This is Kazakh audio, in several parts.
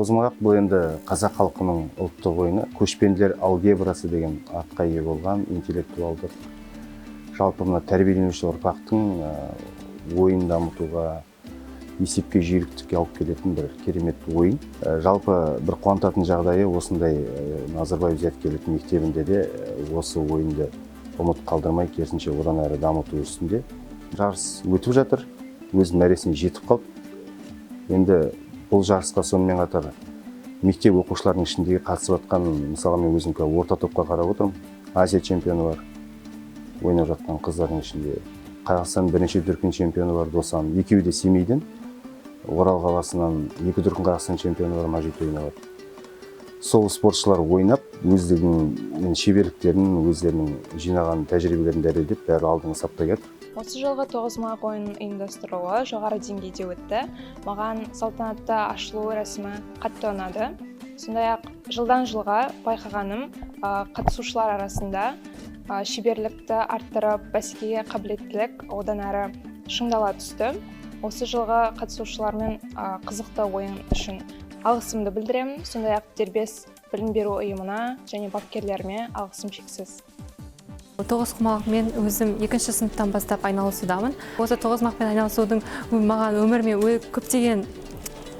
тоғызқұмалақ бұл енді қазақ халқының ұлттық ойыны. Көшпенділер алгебрасы деген атқа ие болған интеллектуалдық. Жалпы мына тәрбиеленуші ұрпақтың ойын дамытуға, есепке жүйріктікке алып келетін бір керемет ойын. Жалпы бір қуантатын жағдайы осындай Назарбаев зияткерлік мектебінде де осы ойынды ұмыт қалдырмай, керісінше одан әрі дамыту үстінде. Жарыс өтіп жатыр, өз мәресіне жетіп қалды. Енді бұл жарысқа сонымен қатар мектеп оқушыларының ішіндегі қатысып жатқан, мысалы мен өзім орта топқа қарап отырмын. Азия чемпионы бар, ойнап жатқан қыздардың ішінде. Қазақстан бірінші дүркін чемпионы бар Досан. Екеуі де Семейден. Орал қаласынан екі дүркін Қазақстан чемпионы бар Мажит ойнап. Сол спортшылар ойнап, өздерінің шеберліктерін, өздерінің жинаған тәжірибелерін дәлелдеп, бәрі алдыңғы сапта кетті. Осы жылғы тоғызқұмалақ ойынын ұйымдастыруы жоғары деңгейде өтті. Маған салтанатты ашылу рәсімі қатты ұнады. Сондай-ақ жылдан жылға байқағаным, қатысушылар арасында шеберлікті арттырып, бәсекеге қабілеттілік одан әрі шыңдала түсті. Осы жылғы қатысушылармен қызықты ойын үшін алғысымды білдіремін. Сондай-ақ дербес білім беру ұйымына және бапкерлеріме алғысым шексіз. Тоғызқұмалақпен өзім 2-ші сыныптан бастап айналысудамын. Осы тоғызқұмалақпен айналысудың маған өміріме көптеген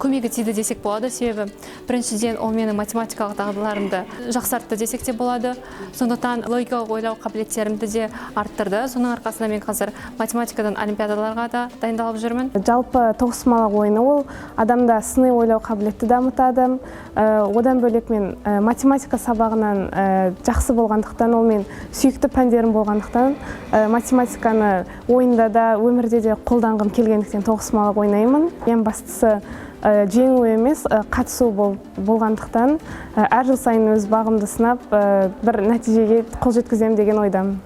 көмегі тиді десек болады. Себебі біріншіден ол менің математикалық дағдыларымды жақсартты десек те болады. Сондықтан логикалық ойлау қабілеттерімді де арттырды. Соның арқасында мен қазір математикадан олимпиадаларға да дайындалып жүрмін. Жалпы тоғызқұмалақ ойыны ол адамда сыни ойлау қабілетті дамытады. Одан бөлек мен математика сабағынан жақсы болғандықтан, ол мен сүйікті пәндерім болғандықтан, математиканы ойында да, өмірде де қолданғым келгендіктен тоғызқұмалақ ойнаймын. Ең бастысы жеңу емес, қатысу болғандықтан, әр жыл сайын өз бағымды сынап, бір нәтижеге қол жеткіземін деген ойдамын.